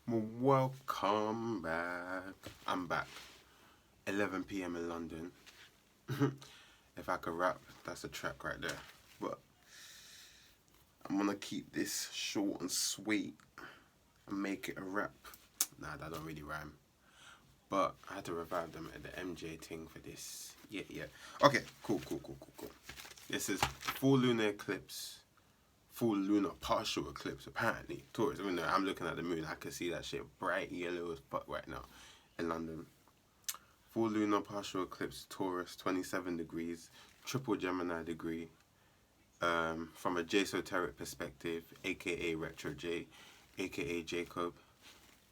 Welcome back. I'm back. 11 p.m. in London. If I could rap, that's a track right there. But I'm gonna keep this short and sweet and make it a rap. Nah, that don't really rhyme. But I had to revive them at the MJ thing for this. Yeah. Okay, cool. This is full lunar eclipse. Full lunar partial eclipse, apparently. Taurus, even though I'm looking at the moon, I can see that shit bright yellow as fuck right now in London. Full lunar partial eclipse, Taurus, 27 degrees, triple Gemini degree. From a JSOTERIC perspective, aka Retro J, aka Jacob.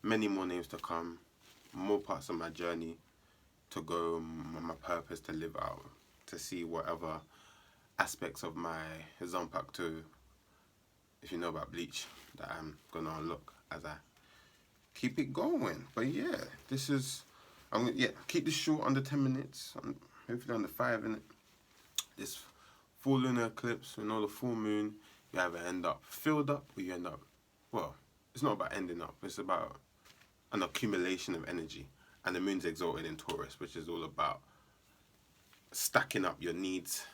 Many more names to come, more parts of my journey to go, my purpose to live out, to see whatever aspects of my Zanpakuto, if you know about Bleach, that I'm gonna unlock as I keep it going. But yeah, this is, I'm gonna keep this short, under 10 minutes, hopefully under 5 in it. This full lunar eclipse, you know, the full moon, you either end up filled up or you end up, well, it's not about ending up, it's about an accumulation of energy. And the moon's exalted in Taurus, which is all about stacking up your needs.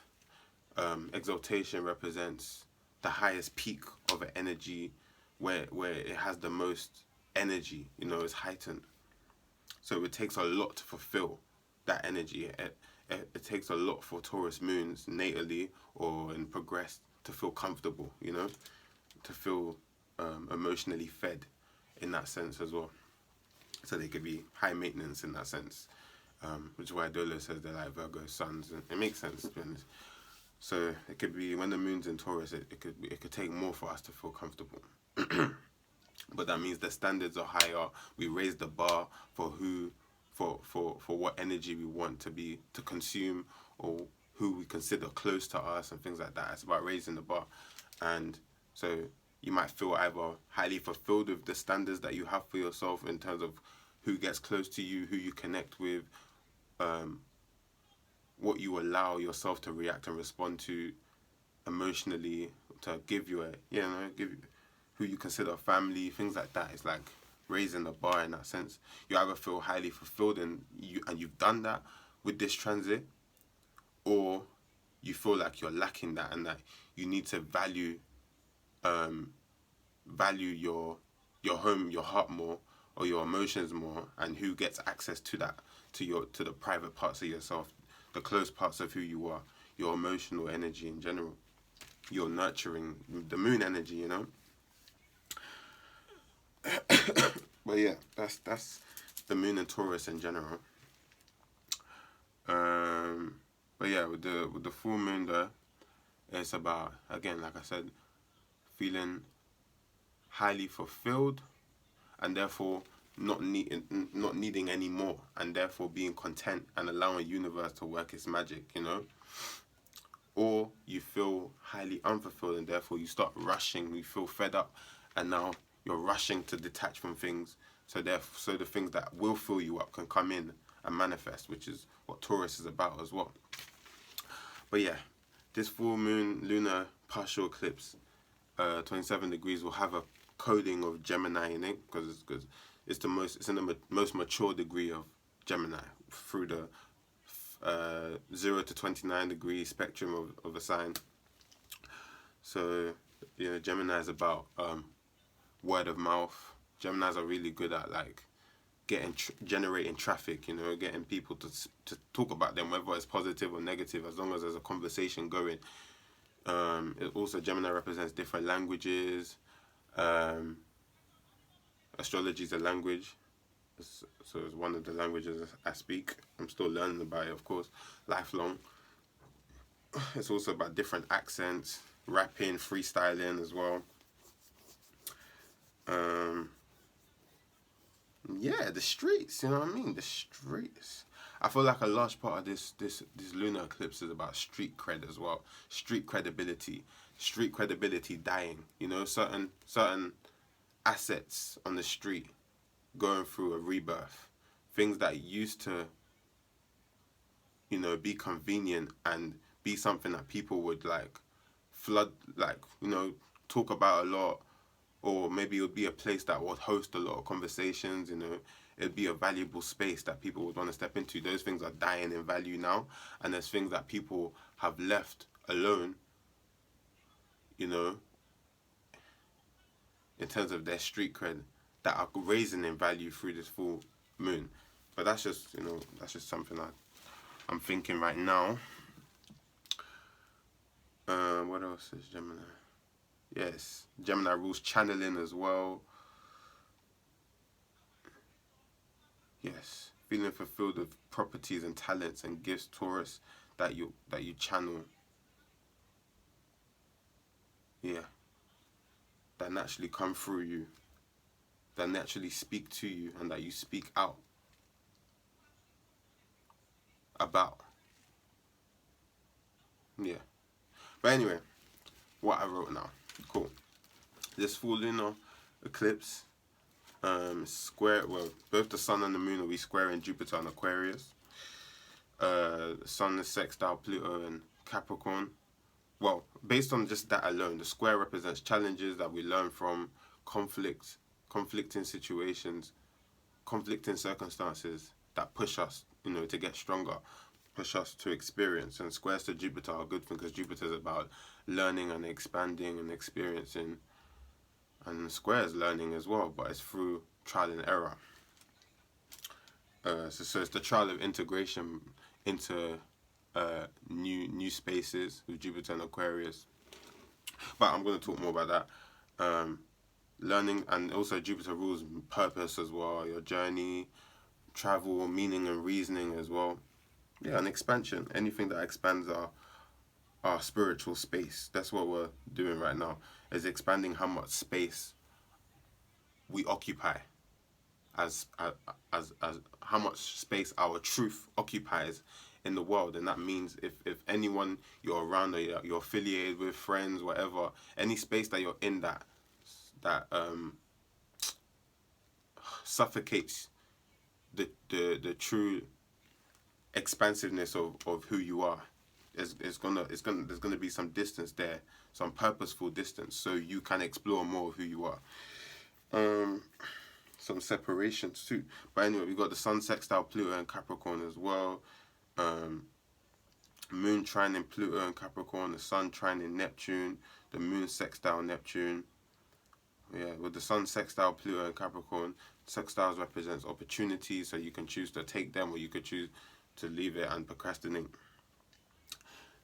Exaltation represents the highest peak of an energy where it has the most energy, you know, it's heightened. So it takes a lot to fulfill that energy. It takes a lot for Taurus moons natally or in progress to feel comfortable, you know, to feel emotionally fed in that sense as well. So they could be high maintenance in that sense, which is why Dolo says they're like Virgo suns, and it makes sense, to be honest. So it could be when the moon's in Taurus, it could take more for us to feel comfortable. But that means the standards are higher. We raise the bar for what energy we want to consume, or who we consider close to us and things like that. It's about raising the bar. And so you might feel either highly fulfilled with the standards that you have for yourself in terms of who gets close to you, who you connect with, what you allow yourself to react and respond to emotionally, to give you who you consider family, things like that. It's like raising the bar in that sense. You either feel highly fulfilled and you've done that with this transit, or you feel like you're lacking that and that you need to value your home, your heart more, or your emotions more, and who gets access to that, to the private parts of yourself, the close parts of who you are, your emotional energy in general, your nurturing, the moon energy, you know. But yeah, that's the moon and Taurus in general. But yeah, with the full moon though, it's about, again, like I said, feeling highly fulfilled, and therefore not needing any more, and therefore being content and allowing the universe to work its magic, you know. Or you feel highly unfulfilled and therefore you start rushing, you feel fed up, and now you're rushing to detach from things, so the things that will fill you up can come in and manifest, which is what Taurus is about as well. But yeah, this full moon lunar partial eclipse, 27 degrees, will have a coding of Gemini in it, because it's in the most mature degree of Gemini through the 0 to 29 degree spectrum of a sign. So, you know, Gemini is about word of mouth. Geminis are really good at like generating traffic, you know, getting people to talk about them, whether it's positive or negative, as long as there's a conversation going. Also, Gemini represents different languages. Astrology is a language, so it's one of the languages I speak. I'm still learning about it, of course, lifelong. It's also about different accents, rapping, freestyling as well. Yeah, the streets, you know what I mean? The streets. I feel like a large part of this lunar eclipse is about street cred as well. Street credibility dying. You know, certain assets on the street going through a rebirth. Things that used to, you know, be convenient and be something that people would like flood, like, you know, talk about a lot, or maybe it would be a place that would host a lot of conversations. You know, it'd be a valuable space that people would want to step into. Those things are dying in value now, and there's things that people have left alone, you know, in terms of their street cred, that are raising in value through this full moon. But that's just, you know, that's just something I'm thinking right now. What else is Gemini? Yes, Gemini rules channeling as well. Yes, feeling fulfilled with properties and talents and gifts, Taurus, that you channel. Yeah, that naturally come through you, that naturally speak to you, and that you speak out about. Yeah. But anyway, what I wrote now. Cool. This full lunar eclipse, square. Well, both the sun and the moon will be squaring Jupiter and Aquarius. Sun is sextile Pluto and Capricorn. Well, based on just that alone, the square represents challenges that we learn from, conflicting situations, conflicting circumstances that push us, you know, to get stronger, push us to experience. And squares to Jupiter are a good thing because Jupiter is about learning and expanding and experiencing, and squares learning as well, but it's through trial and error. So it's the trial of integration into new spaces with Jupiter and Aquarius. But I'm going to talk more about that. Learning, and also Jupiter rules purpose as well, your journey, travel, meaning and reasoning as well. Yeah, and expansion. Anything that expands our spiritual space. That's what we're doing right now, is expanding how much space we occupy, as how much space our truth occupies in the world. And that means if anyone you're around, or you're affiliated with, friends, whatever, any space that you're in that suffocates the true expansiveness of who you are, there's gonna be some distance there, some purposeful distance, so you can explore more of who you are. Some separations too. But anyway, we got the sun sextile Pluto and Capricorn as well. Moon trine in Pluto and Capricorn, the sun trine in Neptune, the moon sextile Neptune. Yeah, with the sun sextile Pluto and Capricorn, sextiles represents opportunities, so you can choose to take them or you could choose to leave it and procrastinate.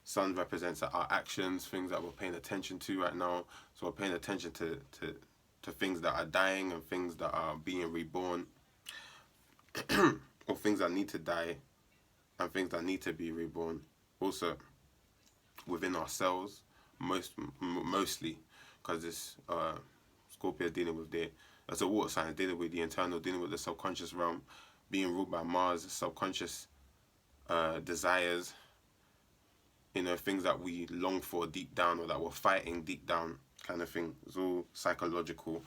Sun represents our actions, things that we're paying attention to right now. So we're paying attention to things that are dying and things that are being reborn, or things that need to die and things that need to be reborn. Also within ourselves, mostly, because this Scorpio dealing with as a water sign, dealing with the internal, dealing with the subconscious realm, being ruled by Mars, subconscious desires, you know, things that we long for deep down or that we're fighting deep down, kind of thing. It's all psychological,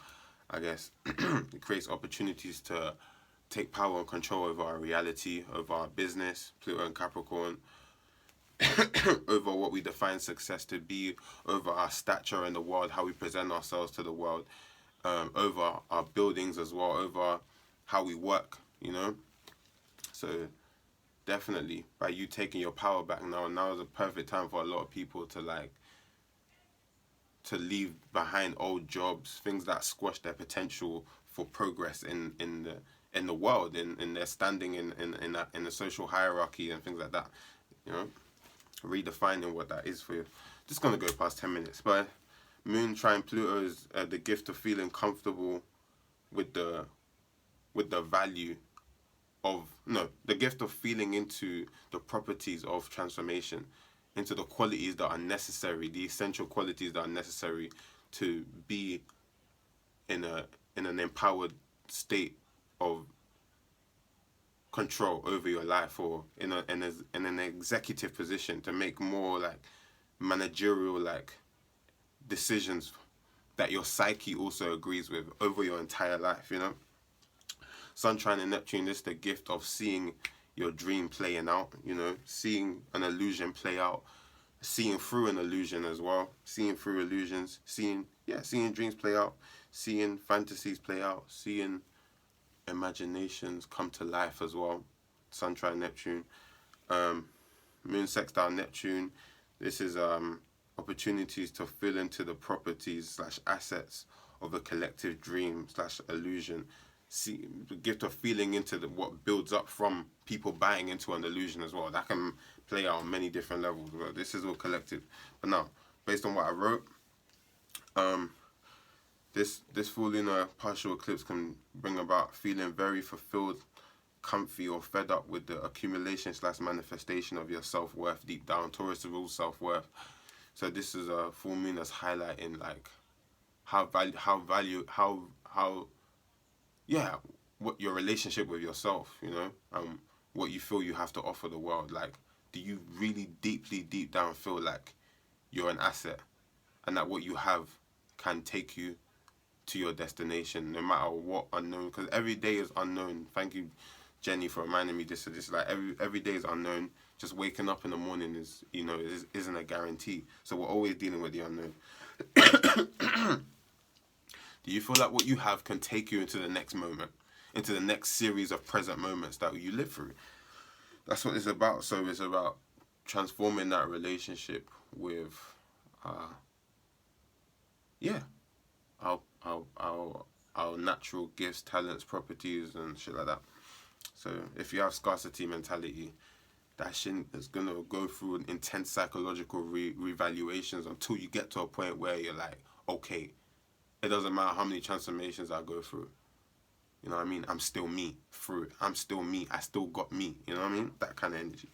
I guess. It creates opportunities to take power and control over our reality, over our business, Pluto and Capricorn, over what we define success to be, over our stature in the world, how we present ourselves to the world, over our buildings as well, over how we work, you know. So definitely, by you taking your power back now is a perfect time for a lot of people to leave behind old jobs, things that squash their potential for progress in the world, in their standing in the social hierarchy and things like that, you know, redefining what that is for you. Just gonna go past 10 minutes, but Moon trine Pluto is the gift of feeling comfortable with the value of, no, the gift of feeling into the properties of transformation, into the qualities that are necessary, the essential qualities that are necessary to be in an empowered state of control over your life, or in an executive position to make more like managerial like decisions that your psyche also agrees with over your entire life, you know. Sun trine in Neptune is the gift of seeing your dream playing out, you know, seeing an illusion play out, seeing through an illusion as well, seeing through illusions, seeing dreams play out, seeing fantasies play out, seeing imaginations come to life as well. Sun trine Neptune, Moon sextile Neptune. This is opportunities to fill into the properties slash assets of a collective dream slash illusion. See the gift of feeling into what builds up from people buying into an illusion as well. That can play out on many different levels. But this is all collective. But now, based on what I wrote, this full lunar partial eclipse can bring about feeling very fulfilled, comfy, or fed up with the accumulation slash manifestation of your self-worth deep down. Taurus is all self-worth. So this is a full moon that's highlighting like what your relationship with yourself, you know, what you feel you have to offer the world. Like, do you really deep down feel like you're an asset and that what you have can take you to your destination, no matter what unknown? Because every day is unknown. Thank you, Jenny, for reminding me this. This like every day is unknown. Just waking up in the morning is, you know, isn't a guarantee. So we're always dealing with the unknown. Do you feel like what you have can take you into the next moment, into the next series of present moments that you live through? That's what it's about. So it's about transforming that relationship with, our natural gifts, talents, properties, and shit like that. So if you have scarcity mentality, that shit is gonna go through an intense psychological revaluations until you get to a point where you're like, okay, it doesn't matter how many transformations I go through. You know what I mean? I'm still me through it. I'm still me. I still got me. You know what I mean? That kind of energy.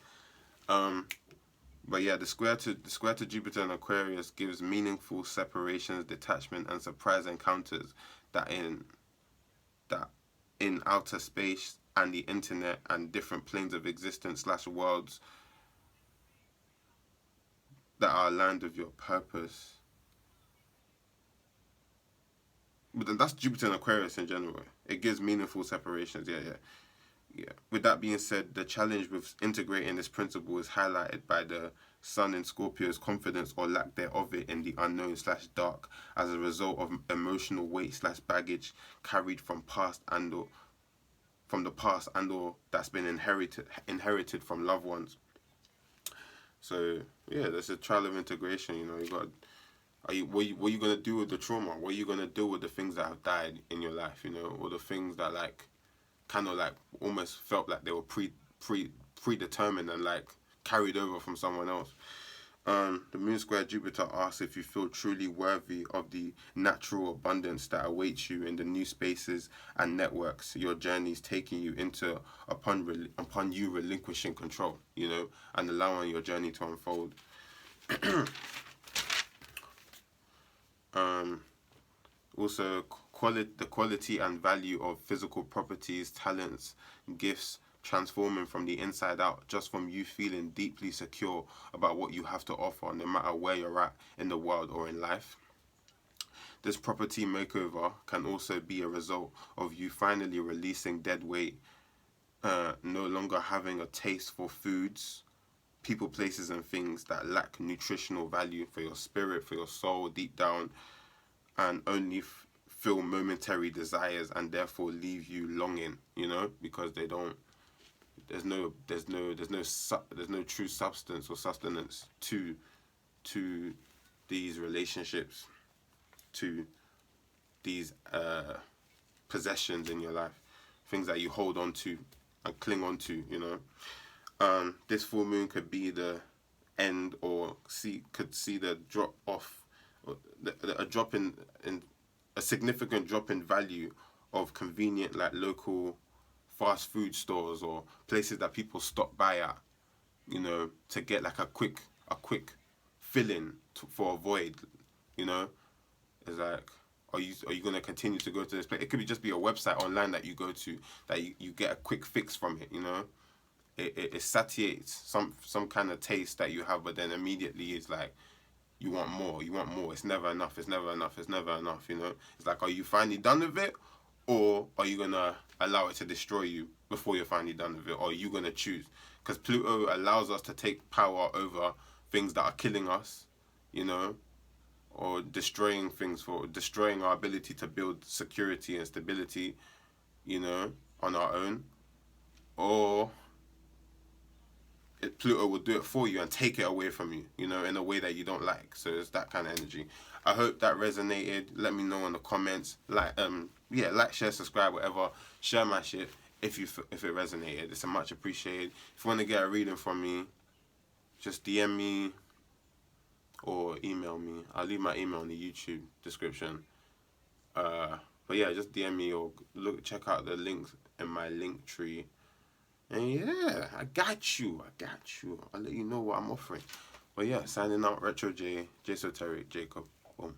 But yeah, the square to Jupiter and Aquarius gives meaningful separations, detachment, and surprise encounters that in outer space and the internet and different planes of existence slash worlds that are aligned with your purpose. But then that's Jupiter and Aquarius in general. It gives meaningful separations. Yeah. With that being said, the challenge with integrating this principle is highlighted by the Sun in Scorpio's confidence or lack thereof it in the unknown slash dark as a result of emotional weight slash baggage carried from the past and or that's been inherited from loved ones. So yeah, there's a trial of integration. You know, you got. What are you gonna do with the trauma? What are you gonna do with the things that have died in your life? You know, or the things that like, kind of like almost felt like they were predetermined and like carried over from someone else. The Moon square Jupiter asks if you feel truly worthy of the natural abundance that awaits you in the new spaces and networks your journey's taking you into upon you relinquishing control, you know, and allowing your journey to unfold. Also, the quality and value of physical properties, talents, gifts, transforming from the inside out, just from you feeling deeply secure about what you have to offer, no matter where you're at in the world or in life. This property makeover can also be a result of you finally releasing dead weight, no longer having a taste for foods, people, places, and things that lack nutritional value for your spirit, for your soul, deep down, and only feel momentary desires and therefore leave you longing, you know, because they don't. There's no true substance or sustenance to these relationships, to these possessions in your life, things that you hold on to and cling on to, you know. This full moon could be the end or could see the drop off, a significant drop in value of convenient like local fast food stores or places that people stop by at, you know, to get like a quick fill-in for a void, you know. It's like, are you going to continue to go to this place? It could just be a website online that you go to that you get a quick fix from it, you know. It satiates some kind of taste that you have, but then immediately it's like you want more. It's never enough, you know. It's like, are you finally done with it, or are you gonna allow it to destroy you before you're finally done with it, or are you gonna choose? Because Pluto allows us to take power over things that are killing us, you know, or destroying things, for destroying our ability to build security and stability, you know, on our own, or Pluto will do it for you and take it away from you, you know, in a way that you don't like. So it's that kind of energy. I hope that resonated. Let me know in the comments. Like, share, subscribe, whatever. Share my shit if it resonated. It's a much appreciated. If you want to get a reading from me, just DM me or email me. I'll leave my email in the YouTube description. But yeah, just DM me or check out the links in my link tree. And yeah, I got you. I'll let you know what I'm offering. But yeah, signing out, Retro J, JSOTERIC, Jacob. Boom.